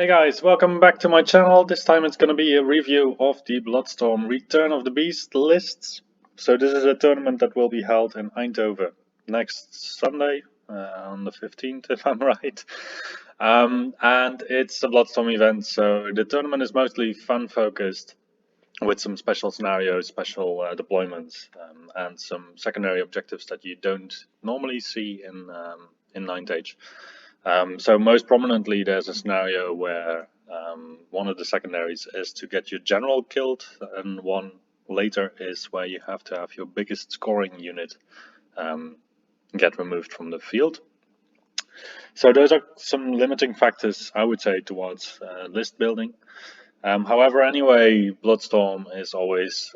Hey guys, welcome back to my channel. This time it's going to be a review of the Bloodstorm Return of the Beast lists. So this is a tournament that will be held in Eindhoven next Sunday, on the 15th if I'm right. And it's a Bloodstorm event, so the tournament is mostly fun focused with some special scenarios, special deployments, and some secondary objectives that you don't normally see in 9th Age. So most prominently, there's a scenario where one of the secondaries is to get your general killed, and one later is where you have to have your biggest scoring unit get removed from the field. So those are some limiting factors, I would say, towards list building. However, anyway, Bloodstorm is always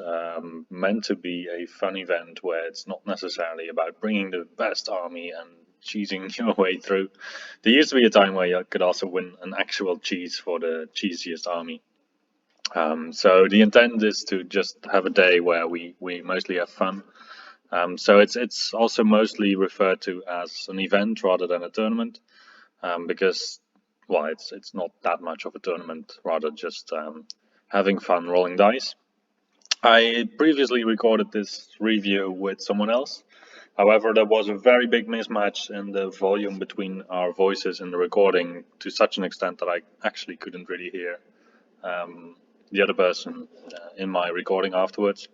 meant to be a fun event where it's not necessarily about bringing the best army and cheesing your way through. There used to be a time where you could also win an actual cheese for the cheesiest army. So the intent is to just have a day where we mostly have fun. So it's also mostly referred to as an event rather than a tournament, because well, it's not that much of a tournament, rather just having fun rolling dice. I previously recorded this review with someone else. However, there was a very big mismatch in the volume between our voices in the recording to such an extent that I actually couldn't really hear the other person in my recording afterwards.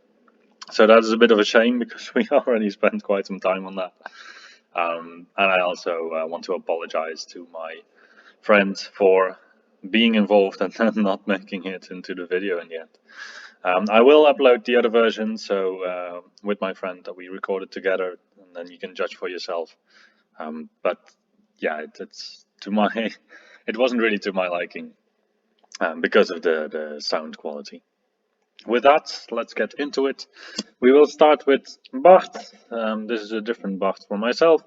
So that is a bit of a shame because we already spent quite some time on that. And I also want to apologize to my friend for being involved and then not making it into the video in the end. I will upload the other version, so with my friend that we recorded together, and then you can judge for yourself. But yeah, it's to my, it wasn't really to my liking because of the sound quality. With that, let's get into it. We will start with Bart. This is a different Bart for myself.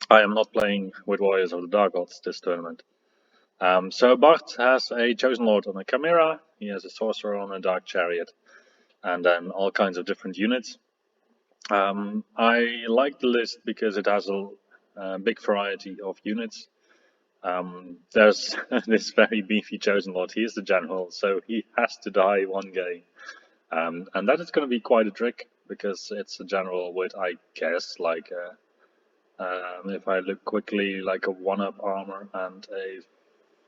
I am not playing with Warriors of the Dark Gods this tournament. So Bart has a Chosen Lord on a Chimera, he has a Sorcerer on a Dark Chariot, and then all kinds of different units. I like the list because it has a big variety of units. There's this very beefy Chosen Lord, he is the General, so he has to die one game. And that is going to be quite a trick, because it's a General with, I guess, like if I look quickly, like a 1-up armor and a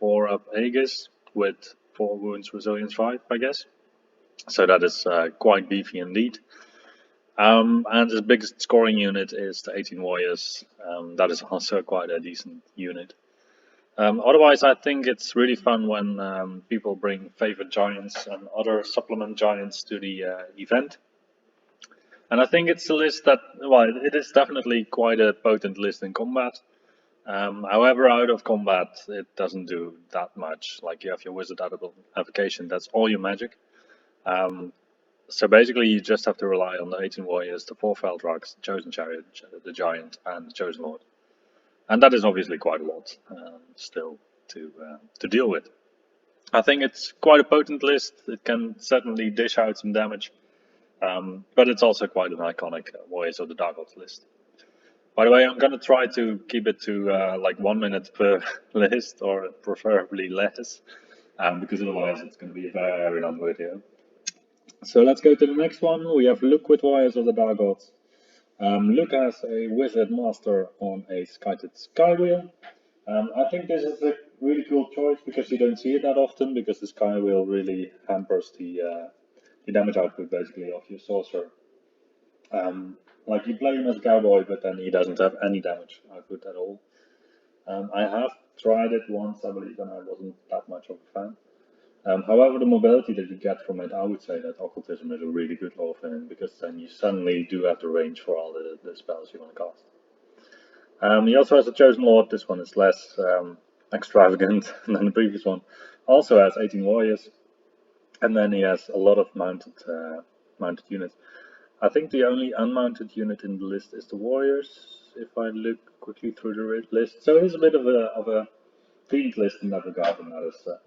4-up Aegis with 4 wounds, resilience 5, I guess. So that is quite beefy indeed. And his biggest scoring unit is the 18 Warriors. That is also quite a decent unit. Otherwise, I think it's really fun when people bring favorite giants and other supplement giants to the event. And I think it's a list that, well, it is definitely quite a potent list in combat. However, out of combat, it doesn't do that much. Like, you have your wizard application, that's all your magic. So basically, you just have to rely on the 18 warriors, the 4 Feldrogs, the Chosen Chariot, the Giant, and the Chosen Lord. And that is obviously quite a lot still to deal with. I think it's quite a potent list. It can certainly dish out some damage, but it's also quite an iconic Warriors of the Dark Gods list. By the way, I'm going to try to keep it to like 1 minute per list, or preferably less, because otherwise it's going to be a very long video. So let's go to the next one. We have Luke with Warriors of the Dark Gods. Luke has a Wizard Master on a Skited Skywheel. I think this is a really cool choice because you don't see it that often, because the Skywheel really hampers the damage output basically of your Sorcerer. Like, you play him as a cowboy, but then he doesn't have any damage output at all. I have tried it once, I believe, and I wasn't that much of a fan. However, the mobility that you get from it, I would say that Occultism is a really good law for him, because then you suddenly do have the range for all the spells you want to cast. He also has a Chosen Lord. This one is less extravagant than the previous one. Also has 18 Warriors, and then he has a lot of mounted units. I think the only unmounted unit in the list is the Warriors, if I look quickly through the list. So it is a bit of a themed list in that regard, and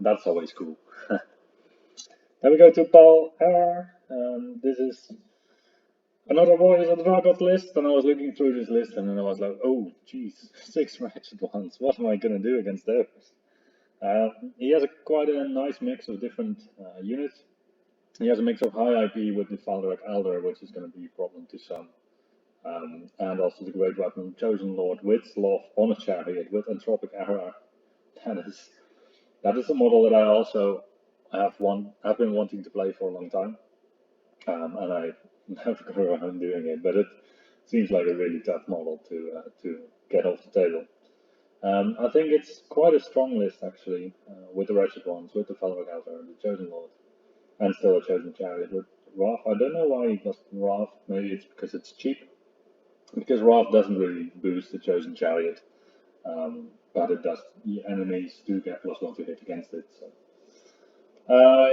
that's always cool. Then we go to Paul R. This is another Warriors of the Dark Gods list, and I was looking through this list, and then I was like, oh, geez, 6 Ratchet ones. What am I going to do against those? He has quite a nice mix of different units. He has a mix of high IP with the Faldarak Elder, which is going to be a problem to some. And also the Great Weapon Chosen Lord with Sloth on a Chariot with Entropic Era. That is a model that I also have been wanting to play for a long time, and I never got around doing it. But it seems like a really tough model to get off the table. I think it's quite a strong list actually, with the Wretched Ones, with the Fellow Elder, the Chosen Lord, and still a Chosen Chariot with Wrath. I don't know why he does Wrath. Maybe it's because it's cheap. Because Wrath doesn't really boost the Chosen Chariot, but it does. The enemies do get +1 to hit against it. So,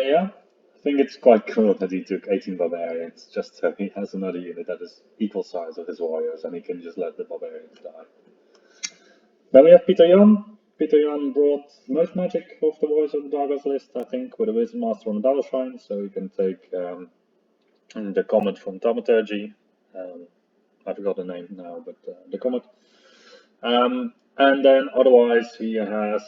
yeah, I think it's quite cool that he took 18 barbarians, just so he has another unit that is equal size of his warriors, and he can just let the barbarians die. Then we have Peter Jan. Peter Jan brought most magic of the Warriors of the Dark list, I think, with a Wisdom Master on the Battle Shrine, so he can take the Comet from Thaumaturgy. I forgot the name now, but the Comet. And then otherwise he has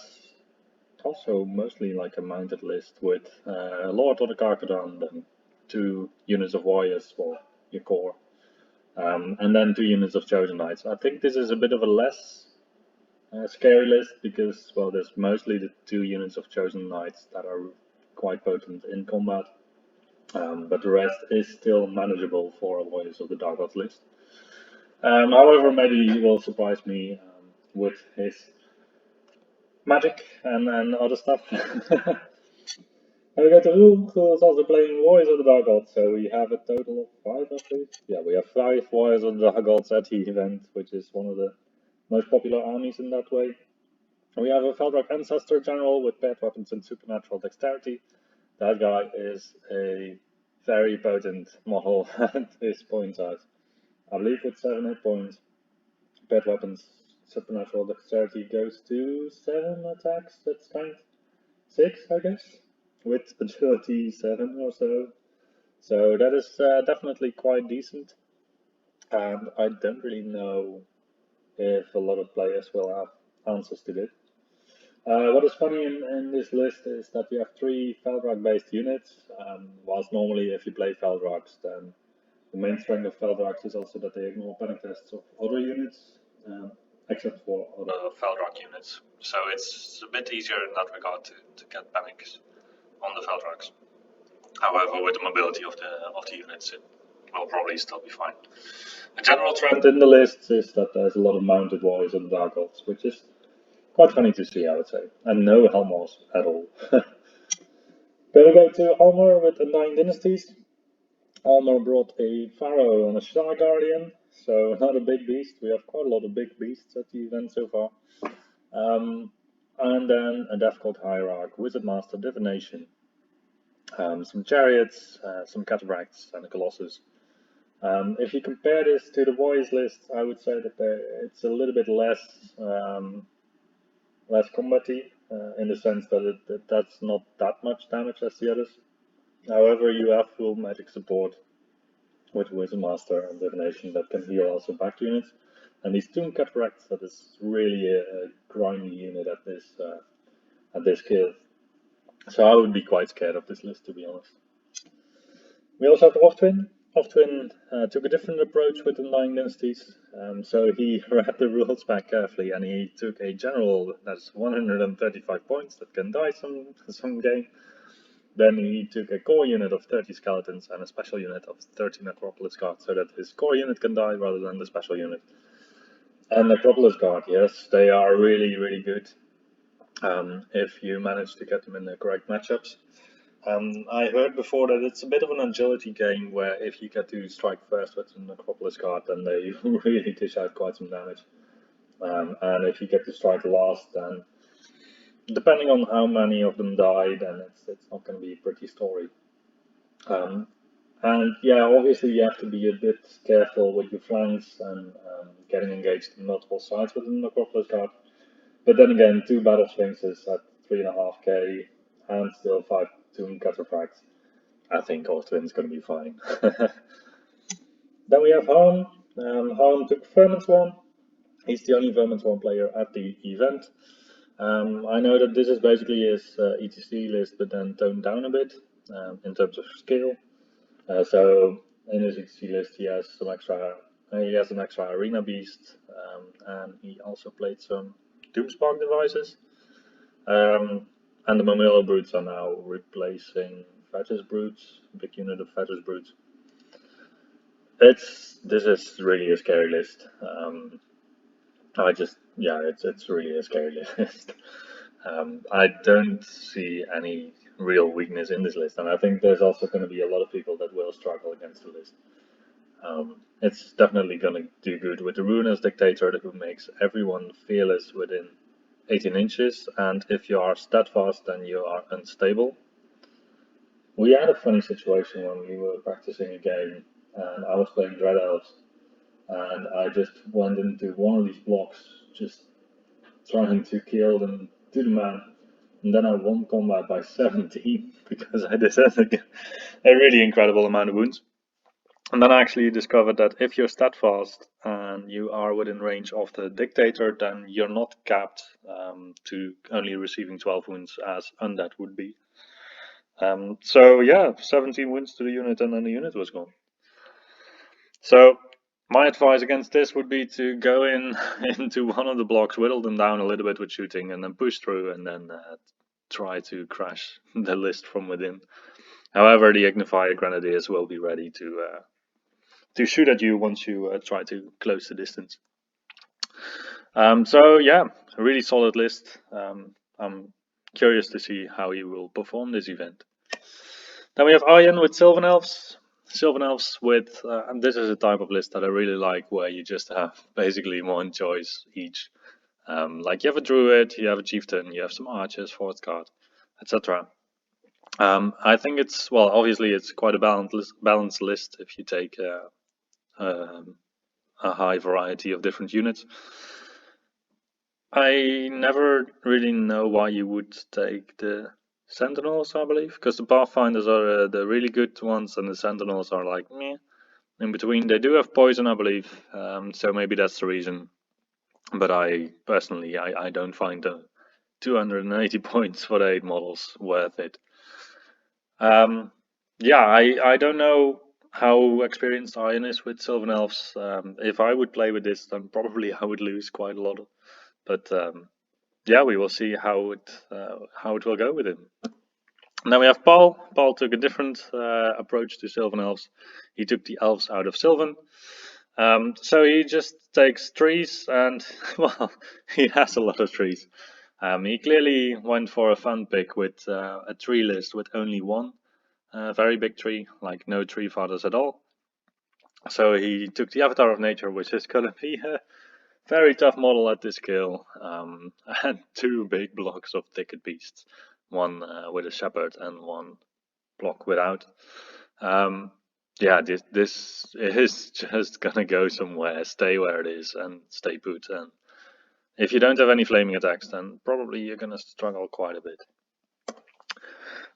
also mostly like a mounted list with Lord of the Carcadon, then 2 units of warriors for your core, and then 2 units of Chosen Knights. I think this is a bit of a less scary list because, well, there's mostly the 2 units of Chosen Knights that are quite potent in combat, but the rest is still manageable for a Warriors of the Dark Gods list. However, maybe he will surprise me with his magic and other stuff. And we go to Roel, who is also playing Warriors of the Dark Gods, so we have a total of 5, I think. Yeah, we have 5 Warriors of the Dark Gods at the event, which is one of the most popular armies in that way. We have a Feldrak Ancestor General with paired weapons and supernatural dexterity. That guy is a very potent model at his point size. I believe with 7 hit points, paired weapons, supernatural dexterity goes to 7 attacks, that's strength 6, I guess, with agility 7 or so. So that is definitely quite decent, and I don't really know if a lot of players will have answers to this. What is funny in this list is that we have 3 Feldrak based units, whilst normally if you play Feldraks, then the main strength of Feldraks is also that they ignore panic tests of other units, except for other Feldrak units. So it's a bit easier in that regard to get panics on the Feldraks. However, with the mobility of the units, it will probably still be fine. A general trend in the list is that there's a lot of mounted warriors of the Dark Gods, which is quite funny to see, I would say, and no Helmors at all. Then we go to Almor with the 9 Dynasties. Almor brought a Pharaoh and a Shah Guardian, so another big beast. We have quite a lot of big beasts at the event so far. And then a Death Cult Hierarch, Wizard Master, Divination, some Chariots, some Cataracts, and a Colossus. If you compare this to the Warriors list, I would say that it's a little bit less combat-y, in the sense that that's not that much damage as the others. However, you have full magic support with Wizard Master and Divination that can heal also back units. And these Tomb Cataracts, that is really a grindy unit at this skill. So I would be quite scared of this list, to be honest. We also have Ortwin. Ortwin took a different approach with the 9 Dynasties. So he read the rules back carefully, and he took a general that's 135 points that can die some game. Then he took a core unit of 30 skeletons and a special unit of 30 Necropolis Guards, so that his core unit can die rather than the special unit. And Necropolis Guard, yes, they are really, really good if you manage to get them in the correct matchups. I heard before that it's a bit of an agility game where if you get to strike first with the Necropolis Guard, then they really dish out quite some damage. And if you get to strike last, then depending on how many of them die, then it's not going to be a pretty story. And yeah, obviously you have to be a bit careful with your flanks and getting engaged in multiple sides with the Necropolis Guard. But then again, 2 Battle Sphinxes at 3.5k and still 5 Tomb Cataphracts. I think Ortwin's going to be fine. Then we have Harm. Harm took Vermin Swarm. He's the only Vermin Swarm player at the event. I know that this is basically his ETC list, but then toned down a bit in terms of scale. So in his ETC list, he has some extra. He has an extra arena beast, and he also played some Doomspark devices. And the Mamillo brutes are now replacing Fetish brutes, big unit of Fetish brutes. This is really a scary list. It's really a scary list. I don't see any real weakness in this list, and I think there's also going to be a lot of people that will struggle against the list. It's definitely going to do good with the Ruinous Dictator who makes everyone fearless within 18 inches, and if you are steadfast, then you are unstable. We had a funny situation when we were practicing a game, and I was playing Dread Elves, and I just went into one of these blocks, just trying to kill them to the man, and then I won combat by 17 because I did a really incredible amount of wounds. And then I actually discovered that if you're steadfast and you are within range of the Dictator, then you're not capped to only receiving 12 wounds as Undead would be. So yeah, 17 wounds to the unit and then the unit was gone. So my advice against this would be to go into one of the blocks, whittle them down a little bit with shooting, and then push through, and then try to crash the list from within. However, the Ignifier Grenadiers will be ready to shoot at you once you try to close the distance. So yeah, a really solid list. I'm curious to see how he will perform this event. Then we have Arjen with Sylvan Elves. Sylvan Elves with, and this is a type of list that I really like, where you just have basically one choice each. Like you have a Druid, you have a Chieftain, you have some Archers, Forest Guard, etc. I think it's, well, obviously it's quite a balanced list if you take a high variety of different units. I never really know why you would take the Sentinels, I believe, because the Pathfinders are the really good ones, and the Sentinels are like meh, in between. They do have poison, I believe, so maybe that's the reason. But I personally, I don't find the 280 points for the 8 models worth it. Yeah, I don't know how experienced Iron is with Sylvan Elves. If I would play with this, then probably I would lose quite a lot. But yeah, we will see how it will go with him. Now we have Paul. Paul took a different approach to Sylvan Elves. He took the elves out of Sylvan. So he just takes trees, and well, he has a lot of trees. He clearly went for a fun pick with a tree list with only one very big tree, like no tree fathers at all. So he took the Avatar of Nature, which is going to be a very tough model at this scale, and 2 big blocks of Thicket Beasts, one with a Shepherd and one block without. Yeah, this is just gonna go somewhere. Stay where it is and stay put. And if you don't have any flaming attacks, then probably you're gonna struggle quite a bit.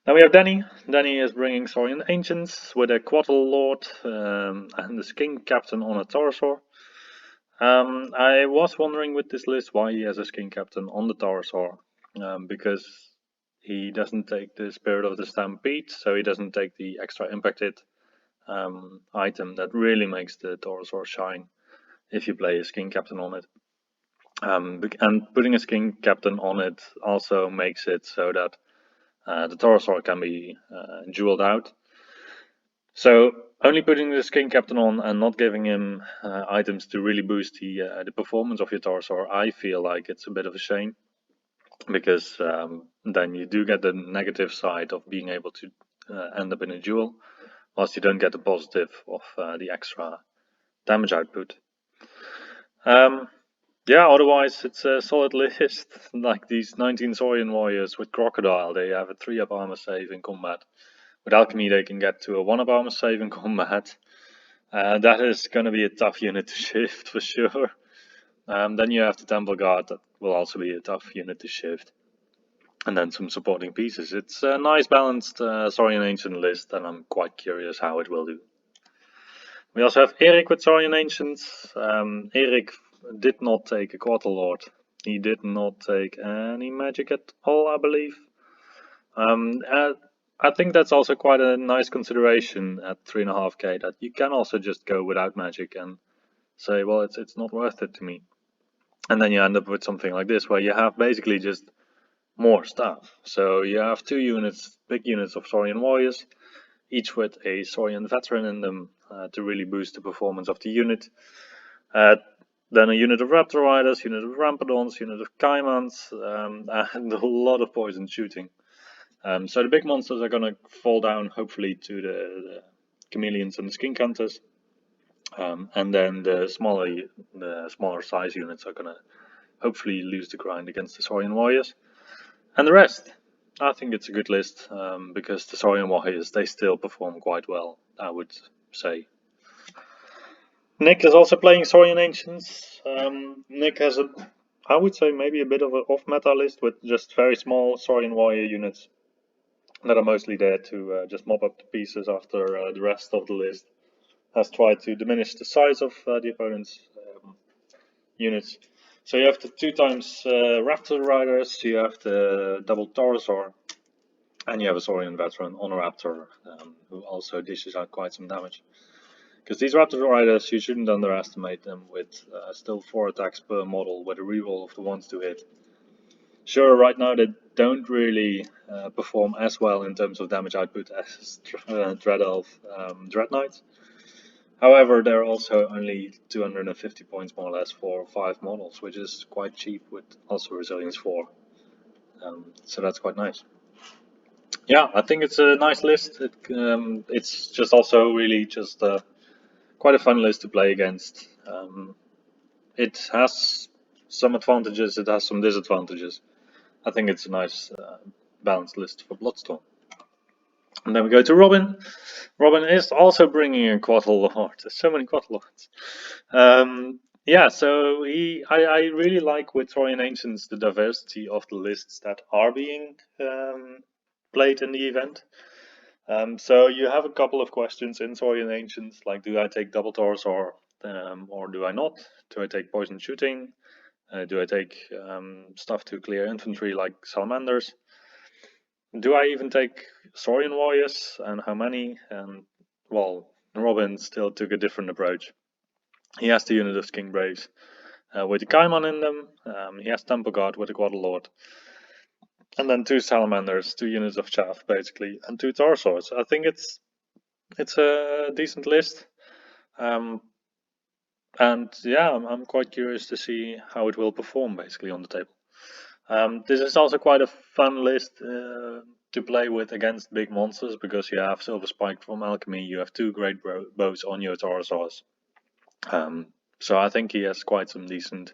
Now we have Denny. Denny is bringing Saurian Ancients with a Quattle Lord and the Skin Captain on a Taurosaur. I was wondering with this list why he has a Skin Captain on the Taurosaur, because he doesn't take the Spirit of the Stampede, so he doesn't take the extra impacted item that really makes the Taurosaur shine if you play a Skin Captain on it. And putting a Skin Captain on it also makes it so that the Taurosaur can be jeweled out. So only putting the Skin Captain on and not giving him items to really boost the performance of your Taurosaur, I feel like it's a bit of a shame, because then you do get the negative side of being able to end up in a duel, whilst you don't get the positive of the extra damage output. Yeah, otherwise it's a solid list. Like these 19 Saurian warriors with Crocodile, they have a 3-up armor save in combat. With Alchemy they can get to a 1-up armor save in combat. That is going to be a tough unit to shift for sure. Then you have the Temple Guard, that will also be a tough unit to shift. And then some supporting pieces. It's a nice balanced Saurian Ancient list, and I'm quite curious how it will do. We also have Erik with Saurian Ancients. Erik did not take a Quattle Lord. He did not take any magic at all, I believe. I think that's also quite a nice consideration at 3.5k, that you can also just go without magic and say, well, it's not worth it to me. And then you end up with something like this, where you have basically just more stuff. So you have 2 units, big units of Saurian warriors, each with a Saurian veteran in them to really boost the performance of the unit. Then a unit of Raptor Riders, unit of Rampadons, unit of Caimans, and a lot of poison shooting. So the big monsters are going to fall down, hopefully, to the chameleons and the skink hunters. And then the smaller size units are going to hopefully lose the grind against the Saurian warriors. And the rest, I think it's a good list, because the Saurian warriors, they still perform quite well, I would say. Nick is also playing Saurian Ancients. Nick has I would say maybe a bit of an off-meta list with just very small Saurian warrior units that are mostly there to just mop up the pieces after the rest of the list has tried to diminish the size of the opponent's units. So you have the 2 times Raptor Riders, you have the double Taurosaur, and you have a Saurian veteran on a Raptor, who also dishes out quite some damage. Because these Raptor Riders, you shouldn't underestimate them with still 4 attacks per model with a reroll of the ones to hit. Sure, right now they don't really perform as well in terms of damage output as Dread Elf Dread Knights. However, they're also only 250 points more or less for 5 models, which is quite cheap with also Resilience 4. So that's quite nice. Yeah, I think it's a nice list. It's just also really just quite a fun list to play against. It has some advantages, it has some disadvantages. I think it's a nice balanced list for Bloodstorm. And then we go to Robin. Robin is also bringing a Quattle Lord. There's so many Quattle Lords. Yeah, so I really like with Saurian Ancients the diversity of the lists that are being played in the event. So you have a couple of questions in Saurian Ancients, like do I take double Taurosaur or do I not? Do I take poison shooting? Do I take stuff to clear infantry like salamanders? Do I even take Saurian warriors, and how many? And well, Robin still took a different approach. He has the unit of King Braves with the Kaiman in them. He has Temple Guard with the Quattle Lord. And then 2 salamanders, 2 units of chaff basically, and 2 Taurosaurs. I think it's a decent list. And yeah, I'm quite curious to see how it will perform basically on the table. This is also quite a fun list to play with against big monsters, because you have Silver Spike from Alchemy, you have 2 great bows on your Taurosaurs. So I think he has quite some decent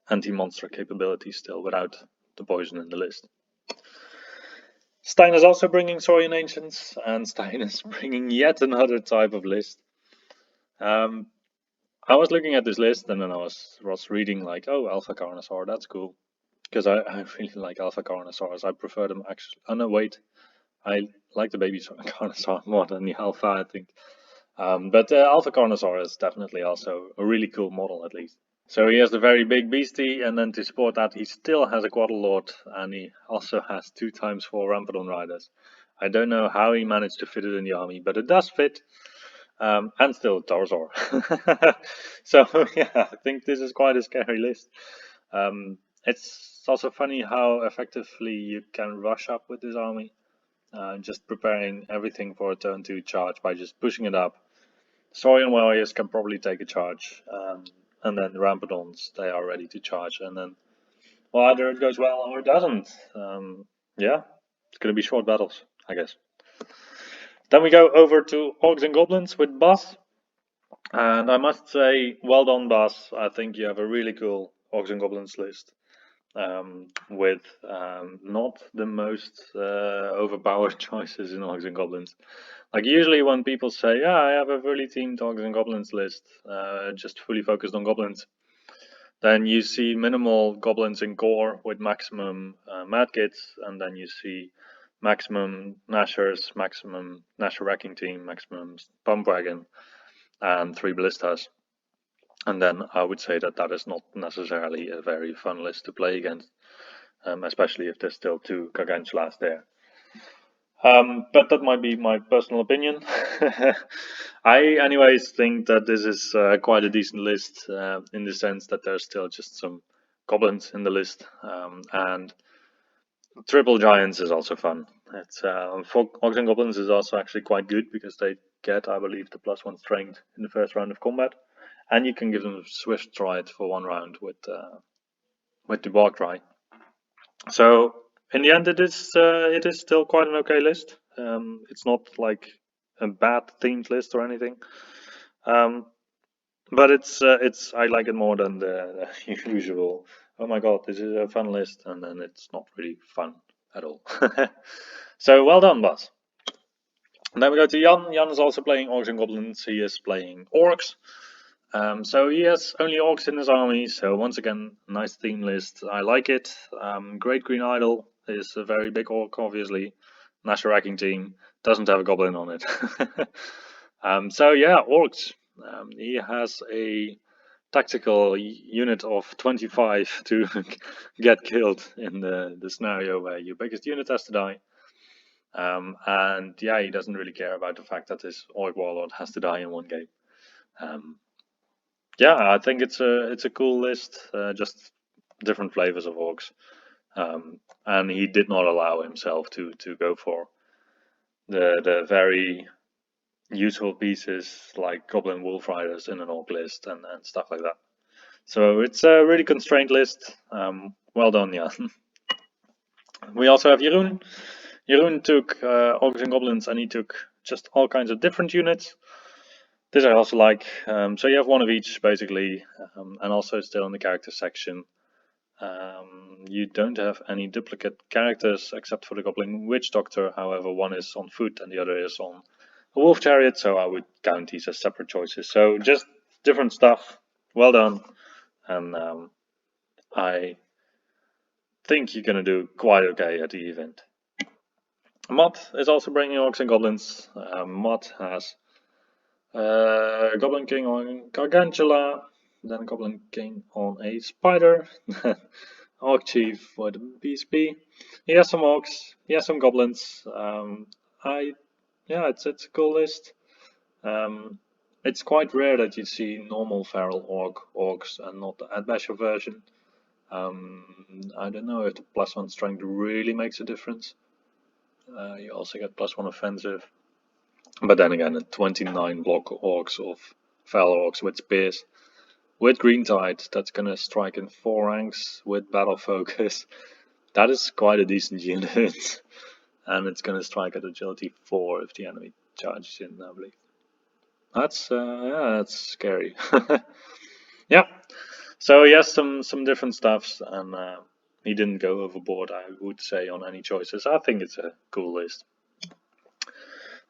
anti-monster capabilities still without the poison in the list. Stein is also bringing Saurian Ancients, and Stein is bringing yet another type of list. I was looking at this list and then I was reading like, oh, Alpha Carnosaur, that's cool. Because I really like Alpha Carnosaurs. I prefer them actually. Oh no, wait. I like the baby Carnosaur more than the Alpha, I think. But Alpha Carnosaur is definitely also a really cool model, at least. So he has the very big beastie, and then to support that, he still has a Quattle Lord, and he also has 2 times 4 Rampadon Riders. I don't know how he managed to fit it in the army, but it does fit. And still a Taurosaur. So yeah, I think this is quite a scary list. It's also funny how effectively you can rush up with this army. Just preparing everything for a turn 2 charge by just pushing it up. Saurian warriors can probably take a charge, and then the Rampadons, they are ready to charge, and then, well, either it goes well or it doesn't. Yeah, it's going to be short battles, I guess. Then we go over to Orcs and Goblins with Bas. And I must say, well done, Bas. I think you have a really cool Orcs and Goblins list. With not the most overpowered choices in Orcs and Goblins. Like usually when people say, yeah, I have a fully teamed Orcs and Goblins list, just fully focused on Goblins, then you see minimal Goblins in core with maximum Madkits, and then you see maximum Nashers, maximum Nasher Wrecking Team, maximum Pump Wagon, and 3 Ballistas. And then I would say that that is not necessarily a very fun list to play against, especially if there's still 2 Gargantulas there. But that might be my personal opinion. I, anyways, think that this is quite a decent list in the sense that there's still just some goblins in the list, and triple giants is also fun. It's Orcs and Goblins is also actually quite good because they get, I believe, the +1 strength in the first round of combat, and you can give them Swift Stride for 1 round with the Bark Cry. So in the end, it is still quite an okay list. It's not like a bad themed list or anything, but it's I like it more than the usual. Oh my god, this is a fun list, and then it's not really fun at all. So well done, boss. And then we go to Jan. Jan is also playing Orcs and Goblins. He is playing Orcs. So he has only Orcs in his army, so once again, nice theme list. I like it. Great Green Idol is a very big Orc, obviously. National Wrecking Team doesn't have a Goblin on it. So yeah, Orcs. He has a tactical unit of 25 to get killed in the scenario where your biggest unit has to die. And yeah, he doesn't really care about the fact that his Orc Warlord has to die in 1 game. Yeah, I think it's a cool list, just different flavors of Orcs. And he did not allow himself to go for the very useful pieces like Goblin Wolf Riders in an Orc list and stuff like that. So it's a really constrained list. Well done, Jan. We also have Jeroen. Jeroen took Orcs and Goblins, and he took just all kinds of different units. This I also like. So you have 1 of each, basically, and also still in the character section. You don't have any duplicate characters except for the Goblin Witch Doctor. However, 1 is on foot and the other is on a wolf chariot, so I would count these as separate choices. So just different stuff. Well done. And I think you're going to do quite okay at the event. Mod is also bringing Orcs and Goblins. Mod has Goblin King on Gargantula, then Goblin King on a Spider, Orc Chief with a BSP. He has some Orcs, he has some Goblins. Yeah, it's a cool list. It's quite rare that you see normal feral orcs and not the Adbasher version. I don't know if the +1 strength really makes a difference. You also get +1 offensive. But then again, 29 block Orcs of feral Orcs with spears. With Green Tide, that's gonna strike in 4 ranks with Battle Focus. That is quite a decent unit. And it's gonna strike at Agility 4 if the enemy charges in, I believe. That's yeah, that's scary. Yeah. So yes, some different stuffs, and he didn't go overboard, I would say, on any choices. I think it's a cool list.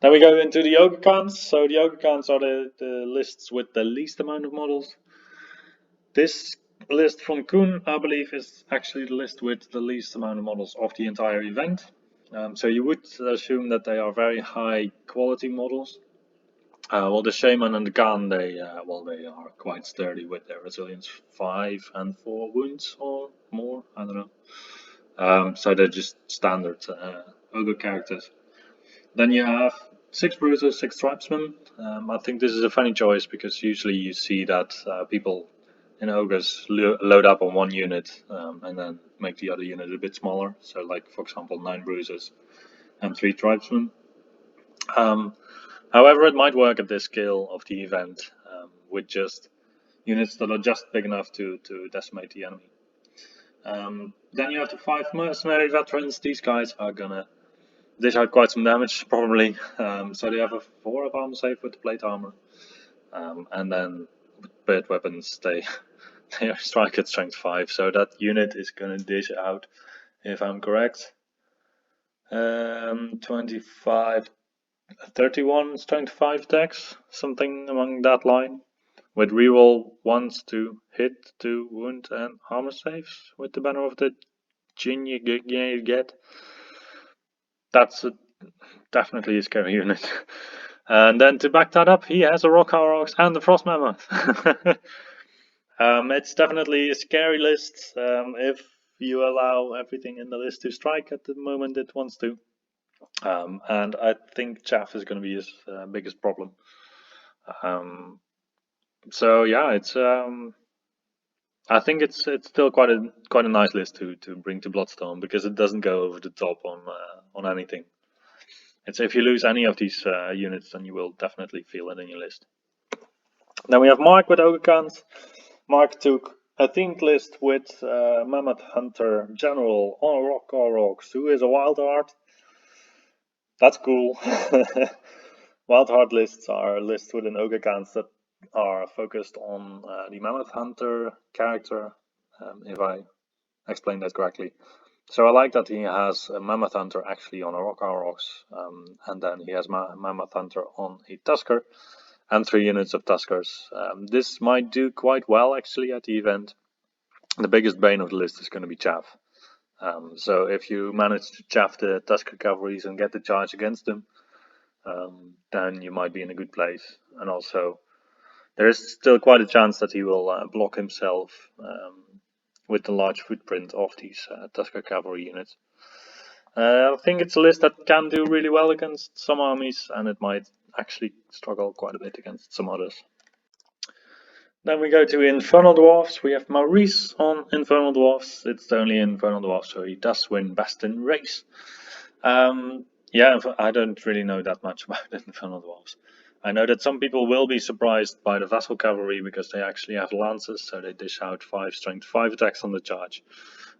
Then we go into the Ogre Khans. So the Ogre Khans are the lists with the least amount of models. This list from Kuhn, I believe, is actually the list with the least amount of models of the entire event. So you would assume that they are very high quality models. Well, the Shaman and the Khan, they are quite sturdy with their resilience 5 and 4 wounds or more. I don't know. So they're just standard ogre characters. Then you have 6 bruisers, 6 tribesmen. I think this is a funny choice because usually you see that people in ogres load up on 1 unit and then make the other unit a bit smaller. So, like for example, 9 bruisers and 3 tribesmen. However, it might work at this scale of the event with just units that are just big enough to decimate the enemy. Then you have the 5 mercenary veterans. These guys are gonna dish out quite some damage, probably. So they have a 4 of armor save with the plate armor. And then with bird weapons, they strike at strength 5. So that unit is gonna dish out, if I'm correct, 25, 31 strength 5 attacks, something among that line, with reroll 1s to hit, to wound, and armor saves with the banner of the Jin you get. That's definitely a scary unit. And then to back that up, he has a Rock Orcs and the Frost Mammoth. It's definitely a scary list if you allow everything in the list to strike at the moment it wants to. And I think chaff is going to be his biggest problem. So yeah, it's I think it's still quite a nice list to bring to Bloodstorm because it doesn't go over the top on anything. It's if you lose any of these units, then you will definitely feel it in your list. Then we have Mark with Ogre. Mark took a themed list with Mammoth Hunter General on Rock Rocks, who is a wild heart. That's cool. Wild heart lists are lists within Ogre Cans that are focused on the Mammoth Hunter character, if I explained that correctly. So I like that he has a Mammoth Hunter actually on a Rock Rocks, and then he has Mammoth Hunter on a Tusker, and 3 units of Tuskers. This might do quite well actually at the event. The biggest bane of the list is going to be chaff. So if you manage to chaff the Tusker cavalries and get the charge against them, then you might be in a good place. And also, there is still quite a chance that he will block himself with the large footprint of these Tusker cavalry units. I think it's a list that can do really well against some armies, and it might actually struggle quite a bit against some others. Then we go to Infernal Dwarfs. We have Maurice on Infernal Dwarfs. It's the only Infernal Dwarf, so he does win best in race. Yeah, I don't really know that much about Infernal Dwarfs. I know that some people will be surprised by the Vassal Cavalry because they actually have lances, so they dish out 5 strength 5 attacks on the charge.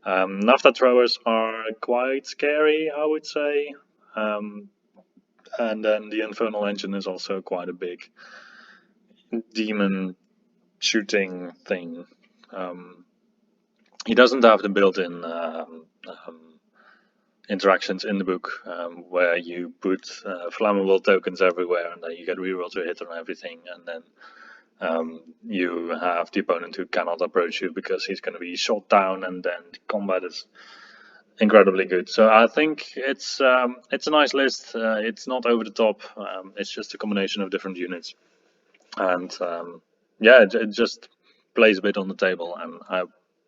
Nafta throwers are quite scary, I would say. And then the Infernal Engine is also quite a big demon shooting thing. He doesn't have the built-in interactions in the book where you put flammable tokens everywhere and then you get reroll to hit on everything, and then you have the opponent who cannot approach you because he's going to be shot down, and then the combat is incredibly good. So I think it's a nice list. It's not over the top. It's just a combination of different units, and yeah, it just plays a bit on the table, and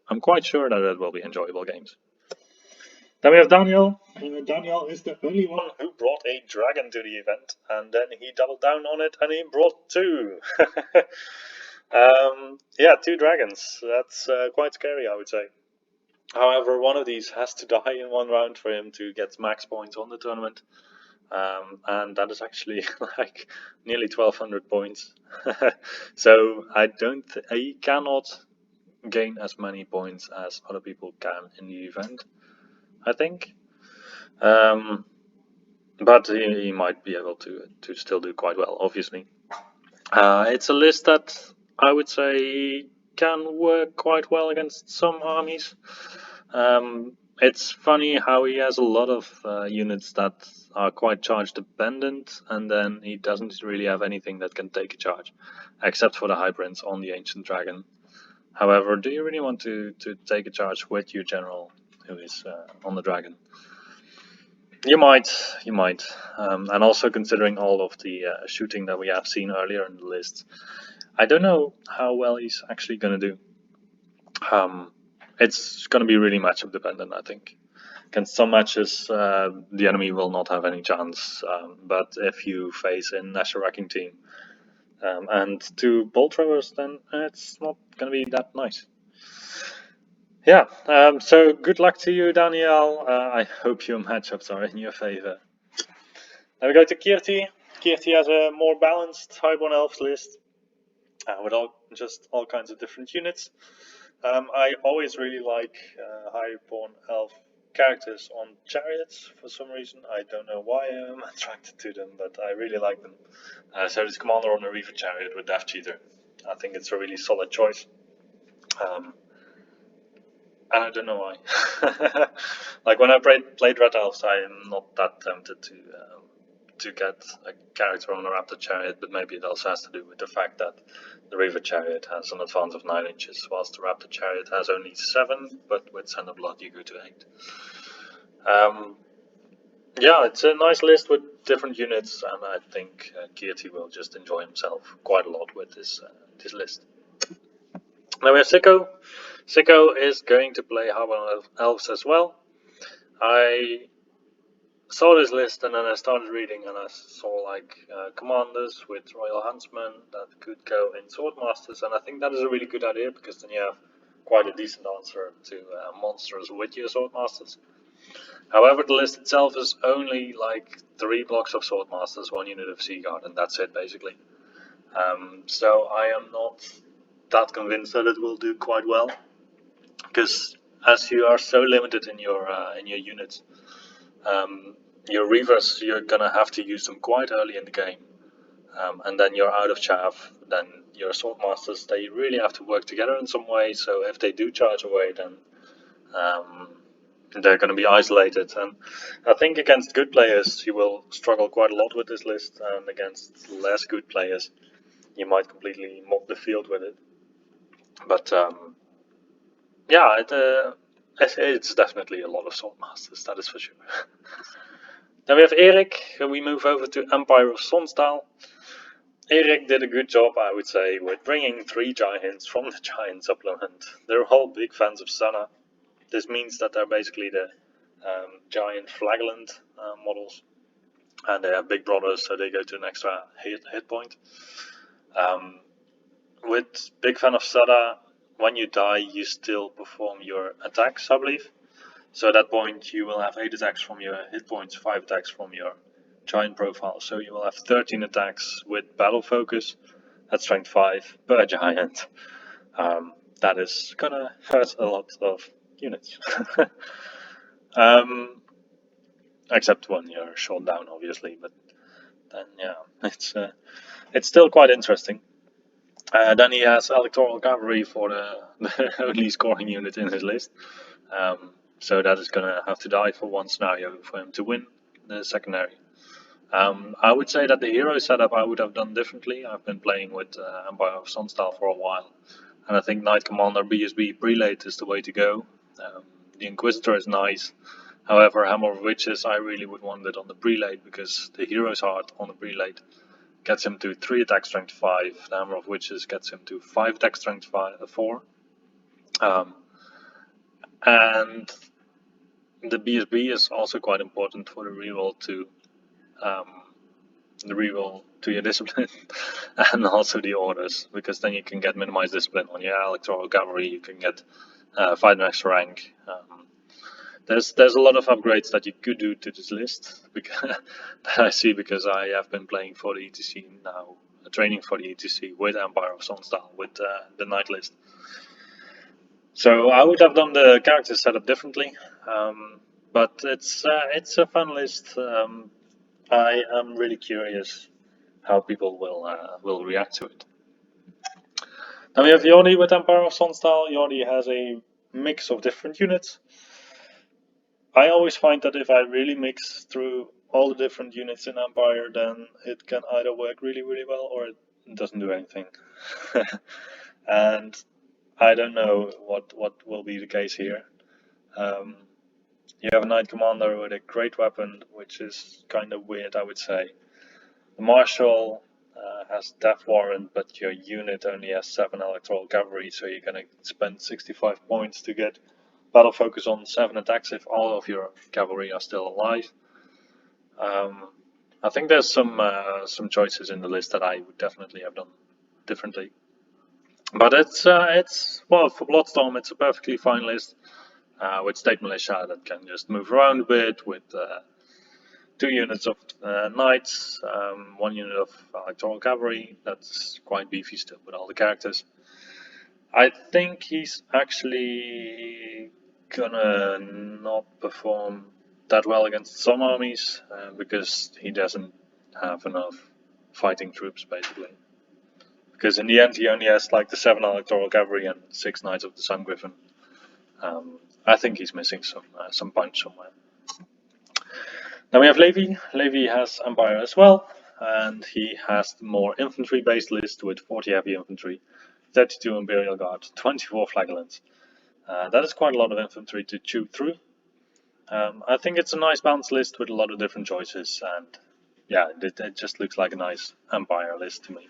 I'm quite sure that it will be enjoyable games. Then we have Daniel. Daniel is the only one who brought a dragon to the event, and then he doubled down on it and he brought 2. Yeah, 2 dragons. That's quite scary, I would say. However, one of these has to die in 1 round for him to get max points on the tournament. And that is actually like nearly 1200 points. So he cannot gain as many points as other people can in the event, I think. But he might be able to still do quite well, obviously. It's a list that I would say can work quite well against some armies. It's funny how he has a lot of units that are quite charge dependent, and then he doesn't really have anything that can take a charge, except for the hybrids on the Ancient Dragon. However, do you really want to take a charge with your general who is on the dragon? You might. And also considering all of the shooting that we have seen earlier in the list, I don't know how well he's actually going to do. It's going to be really matchup dependent, I think. Against some matches, the enemy will not have any chance, but if you face a National Wrecking team and 2 bolt throwers, then it's not going to be that nice. Yeah, so good luck to you, Daniel. I hope your matchups are in your favor. Then we go to Kirti. Kirti has a more balanced Highborn Elves list with all kinds of different units. I always really like Highborn Elf characters on chariots for some reason. I don't know why I'm attracted to them, but I really like them. So this commander on a Reaver chariot with Death Cheater. I think it's a really solid choice. And I don't know why. Like when I played Red Elves, I am not that tempted to get a character on a Raptor chariot, but maybe it also has to do with the fact that the Reaver chariot has an advance of 9 inches, whilst the Raptor chariot has only 7, but with Sand of Blood you go to 8. Yeah, it's a nice list with different units, and I think Kirti will just enjoy himself quite a lot with this list. Now we have Sicko. Sicko is going to play Harbor Elves as well. I saw this list and then I started reading and I saw like commanders with Royal Huntsmen that could go in Swordmasters, and I think that is a really good idea because then you have quite a decent answer to monsters with your Swordmasters. However, the list itself is only like 3 blocks of Swordmasters, 1 unit of Seaguard, and that's it basically. So I am not that convinced that it will do quite well, because as you are so limited in your units, your Reavers, you're gonna have to use them quite early in the game, and then you're out of chaff. Then your Swordmasters, they really have to work together in some way. So if they do charge away, then um, they're going to be isolated. And I think against good players, you will struggle quite a lot with this list, and against less good players, you might completely mop the field with it. But yeah, it's definitely a lot of Swordmasters, that is for sure. Then we have Erik. We move over to Empire of Sonsdal. Erik did a good job, I would say, with bringing 3 giants from the giant supplement. They're all big fans of Sana. This means that they're basically the giant flagland models, and they have big brothers, so they go to an extra hit point. With big fan of Sada, when you die, you still perform your attacks, I believe. So at that point, you will have 8 attacks from your hit points, 5 attacks from your giant profile. So you will have 13 attacks with battle focus at strength 5 per giant. That is gonna hurt a lot of units. Except when you're shot down, obviously. But then, yeah, it's still quite interesting. Then he has Electoral Cavalry for the only scoring unit in his list. So that is gonna have to die for one scenario for him to win the secondary. I would say that the hero setup I would have done differently. I've been playing with Empire of Sunstyle for a while, and I think Knight Commander BSB Prelate is the way to go. The Inquisitor is nice. However, Hammer of Witches, I really would want it on the Prelate, because the Hero's Heart on the Prelate gets him to 3 attack strength 5. The Hammer of Witches gets him to 5 attack strength 4. And the BSB is also quite important for the reroll to your discipline and also the orders, because then you can get minimized discipline on your Electoral Cavalry, you can get fight an extra rank. There's a lot of upgrades that you could do to this list that I see, because I have been playing for the ETC now, training for the ETC with Empire of Sonsdal, with the Knight list. So I would have done the character setup differently, but it's a fun list. I am really curious how people will react to it. Then we have Jordi with Empire of Sonsdal. Jordi has a mix of different units. I always find that if I really mix through all the different units in Empire, then it can either work really, really well, or it doesn't do anything. And I don't know what will be the case here. You have a Knight Commander with a great weapon, which is kind of weird, I would say. The Marshal has Death Warrant, but your unit only has 7 Electoral Cavalry, so you're gonna spend 65 points to get battle focus on 7 attacks if all of your cavalry are still alive. I think there's some choices in the list that I would definitely have done differently. But it's well, for Bloodstorm it's a perfectly fine list with State Militia that can just move around a bit, with 2 units of Knights, 1 unit of Electoral Cavalry. That's quite beefy still with all the characters. I think he's actually gonna not perform that well against some armies, because he doesn't have enough fighting troops, basically. Because in the end he only has like the 7 Electoral Cavalry and 6 Knights of the Sun Griffin. I think he's missing some punch somewhere. Then we have Levi. Levi has Empire as well, and he has the more infantry based list with 40 heavy infantry, 32 Imperial Guard, 24 Flagellants. That is quite a lot of infantry to chew through. I think it's a nice balanced list with a lot of different choices, and yeah, it just looks like a nice Empire list to me.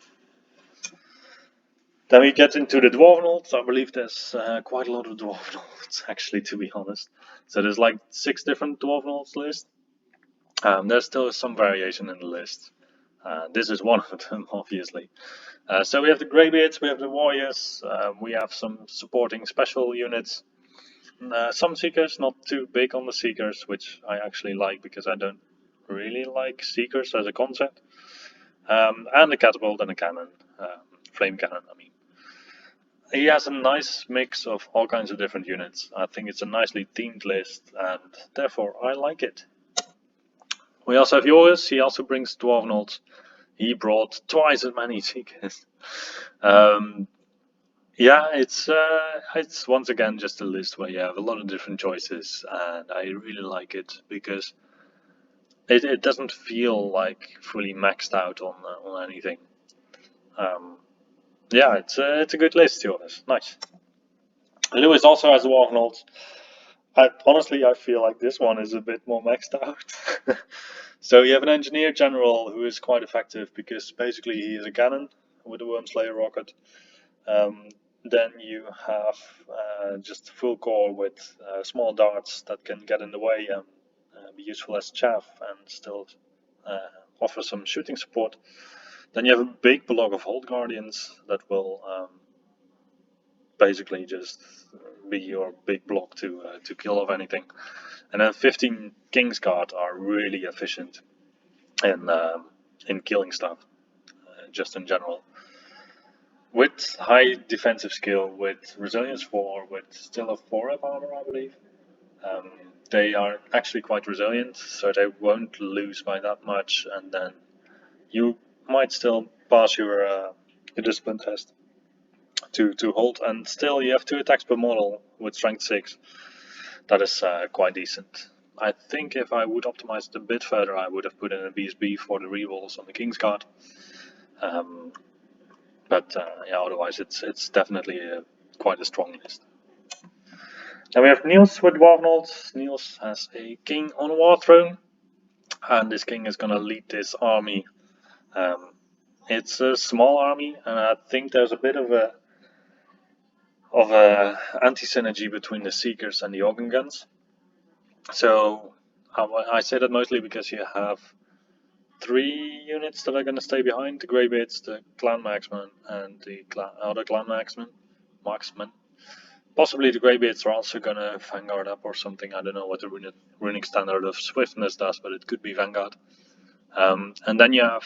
Then we get into the Dwarvenals. I believe there's quite a lot of Dwarvenals, actually, to be honest. So there's like 6 different Dwarvenals list. There's still some variation in the list. This is one of them, obviously. So we have the Greybeards, we have the Warriors, we have some supporting special units. Some Seekers, not too big on the Seekers, which I actually like because I don't really like Seekers as a concept. And a Catapult and a Cannon, Flame Cannon, I mean. He has a nice mix of all kinds of different units. I think it's a nicely themed list, and therefore I like it. We also have Joris, he also brings Dwarvenals. He brought twice as many Seekers. Yeah, it's once again just a list where you have a lot of different choices, and I really like it because it doesn't feel like fully maxed out on anything. Yeah, it's a good list, Joris. Nice. Lewis also has the Dwarvenals. Honestly, I feel like this one is a bit more maxed out. So you have an engineer general who is quite effective because basically he is a cannon with a Wormslayer rocket. Then you have just full core with small darts that can get in the way and be useful as chaff and still offer some shooting support. Then you have a big block of Hold Guardians that will basically just be your big block to kill off anything. And then 15 Kingsguard are really efficient in killing stuff, just in general. With high defensive skill, with resilience 4, with still a 4-up armor, I believe. They are actually quite resilient, so they won't lose by that much, and then you might still pass your discipline test to hold, and still you have 2 attacks per model with strength 6. That is quite decent. I think if I would optimize it a bit further, I would have put in a BSB for the rerolls on the Kingsguard. But yeah, otherwise it's definitely quite a strong list. Then we have Niels with Dwarvenals. Niels has a king on a war throne, and this king is gonna lead this army. It's a small army, and I think there's a bit of a anti-synergy between the Seekers and the Organ Guns. So I say that mostly because you have 3 units that are going to stay behind: the Greybeards, the Clan Marksman, and the other Clan Marksman. Possibly the Greybeards are also going to Vanguard up or something. I don't know what the runic standard of swiftness does, but it could be Vanguard. And then you have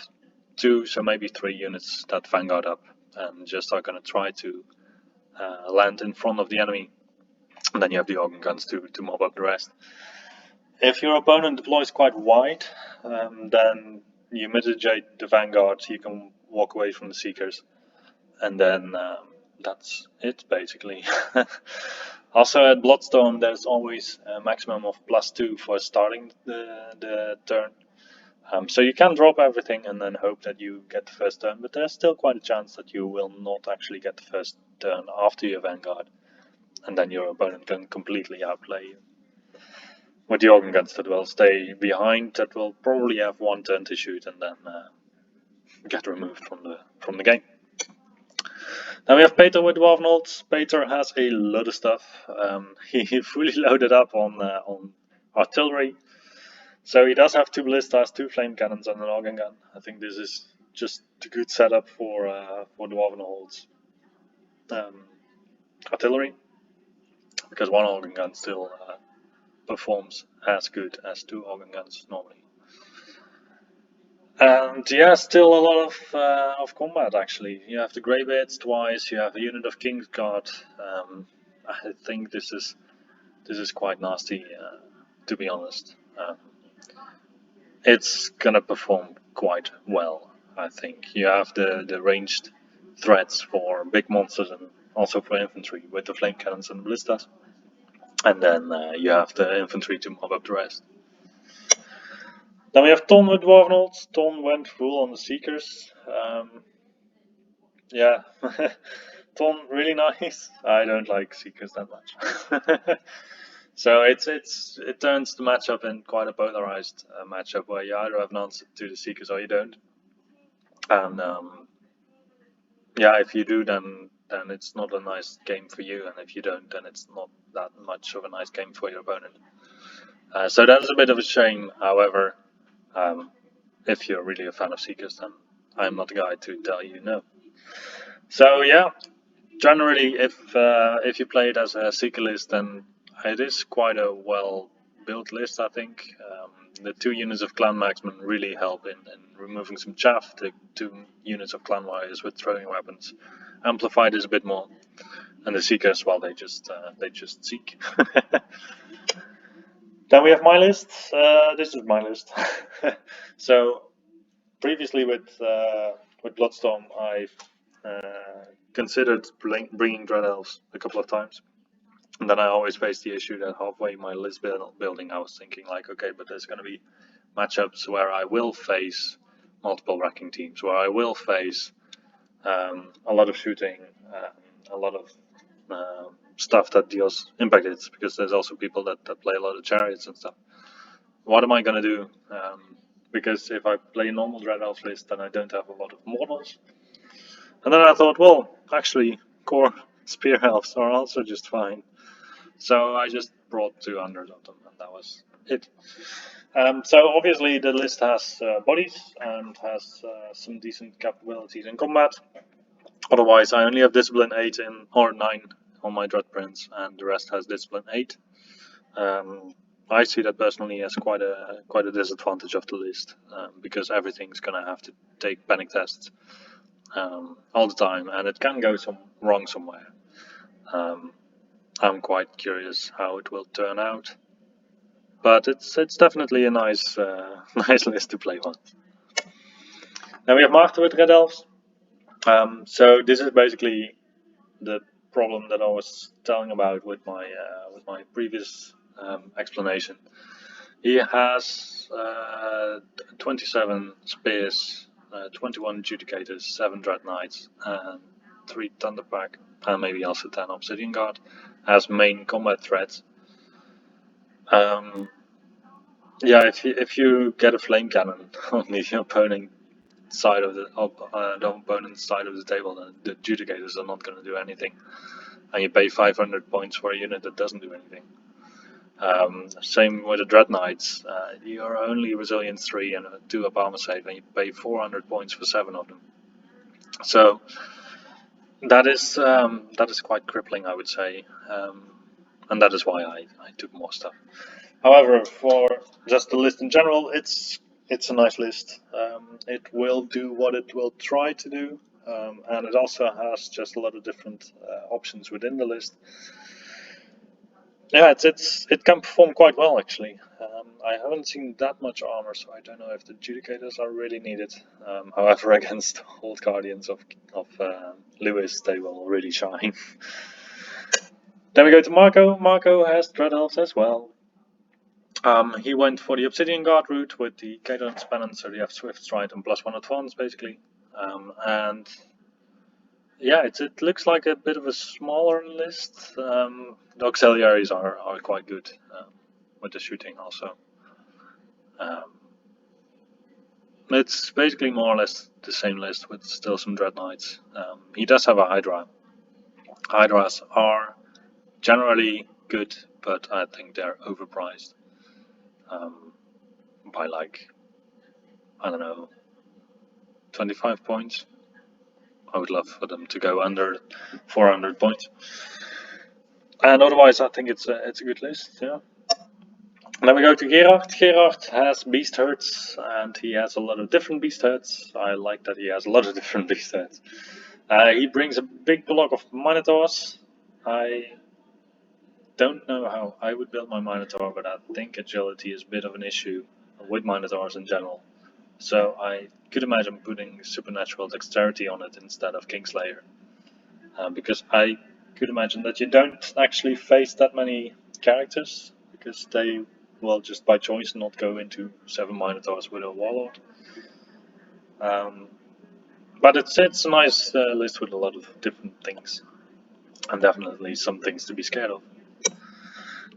2, so maybe 3 units that Vanguard up and just are going to try to land in front of the enemy. And then you have the Organ Guns to mob up the rest. If your opponent deploys quite wide, then you mitigate the Vanguard, you can walk away from the Seekers, and then that's it, basically. Also at Bloodstorm, there's always a maximum of +2 for starting the turn. So you can drop everything and then hope that you get the first turn, but there's still quite a chance that you will not actually get the first turn after your Vanguard, and then your opponent can completely outplay you. With the Organ Guns that will stay behind, that will probably have 1 turn to shoot and then get removed from the game. Then we have Peter with Dwarvenals. Peter has a lot of stuff. He fully loaded up on artillery. So he does have 2 ballistas, 2 flame cannons, and an organ gun. I think this is just a good setup for Dwarvenals artillery, because 1 organ gun still performs as good as 2 organ guns normally. And yeah, still a lot of combat actually. You have the Greybeards twice. You have a unit of Kingsguard. I think this is quite nasty, to be honest. It's gonna perform quite well, I think. You have the ranged threats for big monsters and also for infantry with the flame cannons and ballistas. And then you have the infantry to mob up the rest. Then we have Ton with Dwarvenals. Ton went full on the Seekers. Yeah, Ton really nice. I don't like Seekers that much. So it turns the matchup in quite a polarized matchup where you either have an answer to the Seekers or you don't. And yeah, if you do, then then it's not a nice game for you, and if you don't, then it's not that much of a nice game for your opponent. So that's a bit of a shame. However, if you're really a fan of Seekers, then I'm not the guy to tell you no. So yeah, generally, if you play it as a Seeker list, then it is quite a well built list, I think. The 2 units of Clan Marksmen really help in removing some chaff. The 2 units of Clan Warriors with throwing weapons amplify this a bit more. And the Seekers, well, they just seek. Then we have my list. This is my list. So previously with Bloodstorm, I've considered bringing Dread Elves a couple of times. And then I always faced the issue that halfway my list building, I was thinking like, okay, but there's going to be matchups where I will face multiple wrecking teams, where I will face a lot of shooting, a lot of stuff that deals impact hits, because there's also people that play a lot of chariots and stuff. What am I going to do? Because if I play a normal Dread Elf list, then I don't have a lot of models. And then I thought, well, actually, core Spear Elves are also just fine. So I just brought 200 of them, and that was it. So obviously the list has bodies and has some decent capabilities in combat. Otherwise, I only have Discipline 8 or 9 on my Dread Prince, and the rest has Discipline 8. I see that personally as quite a disadvantage of the list, because everything's gonna have to take panic tests all the time, and it can go wrong somewhere. I'm quite curious how it will turn out, but it's definitely a nice nice list to play on. Then we have Master with Red Elves. So this is basically the problem that I was telling about with my previous explanation. He has 27 spears, 21 adjudicators, 7 dread knights, and 3 thunderpack, and maybe also 10 obsidian guard as main combat threats. Yeah, if you get a flame cannon on the opponent side of the opponent's side of the table, then the adjudicators are not going to do anything, and you pay 500 points for a unit that doesn't do anything. Same with the Dread Knights. You are only Resilience 3 and 2 up armor save, and you pay 400 points for 7 of them. So that is quite crippling, I would say, and that is why I took more stuff. However, for just the list in general, it's a nice list. It will do what it will try to do, and it also has just a lot of different options within the list. Yeah, it can perform quite well actually. I haven't seen that much armor, so I don't know if the adjudicators are really needed. However, against old guardians of Lewis, they will really shine. Then we go to Marco. Marco has Dread Elves as well. He went for the Obsidian Guard route with the Cadence Penance, so they have Swift Stride and +1 advance basically. And yeah, it looks like a bit of a smaller list. The auxiliaries are quite good with the shooting also. It's basically more or less the same list with still some Dread Knights. He does have a Hydra. Hydras are generally good, but I think they're overpriced by like, I don't know, 25 points. I would love for them to go under 400 points. And otherwise, I think it's a good list. Yeah. Then we go to Gerard. Gerard has beast herds, and he has a lot of different beast herds. I like that he has a lot of different beast herds. He brings a big block of Minotaurs. I don't know how I would build my Minotaur, but I think agility is a bit of an issue with Minotaurs in general. So I could imagine putting supernatural dexterity on it instead of Kingslayer. Because I could imagine that you don't actually face that many characters, because they will just by choice not go into 7 Minotaurs with a Warlord. But it's a nice list with a lot of different things, and definitely some things to be scared of.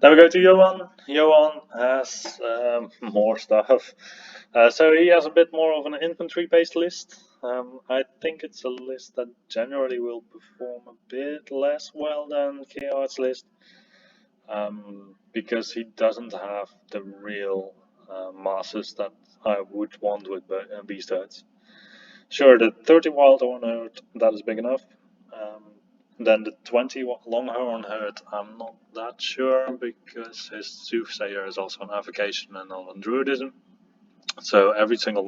Then we go to Johan. Johan has more stuff. So he has a bit more of an infantry-based list. I think it's a list that generally will perform a bit less well than Chaos list, because he doesn't have the real masses that I would want with Beast Herds. Sure, the 30 Wildhorn herd, that is big enough. Um, then the 20 Longhorn herd, I'm not that sure because his Soothsayer is also on Avocation and not on Druidism. So every single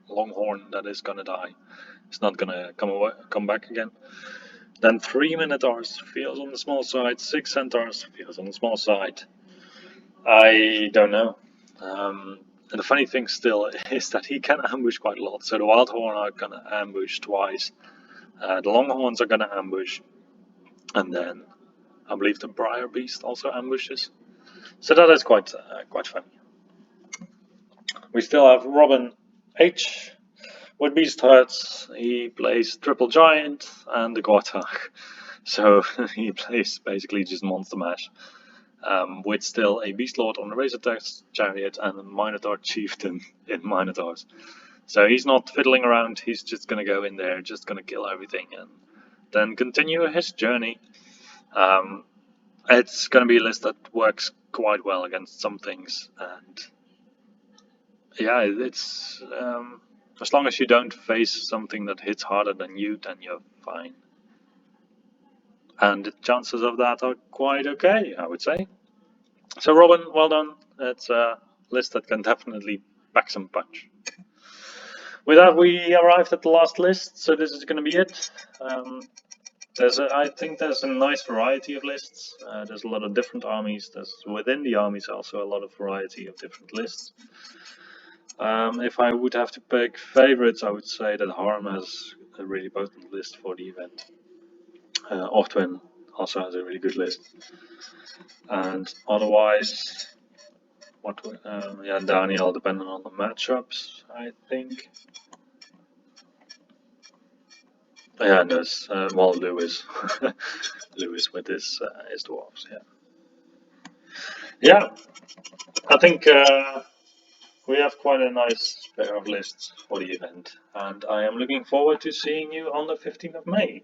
Longhorn that is gonna die is not gonna come back again. Then 3 Minotaurs feels on the small side, 6 Centaurs feels on the small side. I don't know. And the funny thing still is that he can ambush quite a lot. So the Wildhorn are gonna ambush twice. The Longhorns are gonna ambush, and then I believe the Briar Beast also ambushes. So that is quite funny. We still have Robin H with Beast Herds. He plays Triple Giant and the Gortag. So he plays basically just Monster Mash. With still a Beast Lord on the Razor Text Chariot and a Minotaur Chieftain in Minotaurs. So he's not fiddling around, he's just gonna go in there, just gonna kill everything and then continue his journey. It's gonna be a list that works quite well against some things, and yeah, it's as long as you don't face something that hits harder than you, then you're fine. And the chances of that are quite okay, I would say. So Robin, well done. It's a list that can definitely pack some punch. With that, we arrived at the last list, so this is going to be it. I think there's a nice variety of lists. There's a lot of different armies. There's within the armies also a lot of variety of different lists. If I would have to pick favorites, I would say that Harm has a really potent list for the event. Ortwin also has a really good list. And otherwise, yeah, Daniel, depending on the matchups, I think. Yeah, and there's Lewis, Lewis with his dwarves. Yeah, I think we have quite a nice pair of lists for the event, and I am looking forward to seeing you on the 15th of May.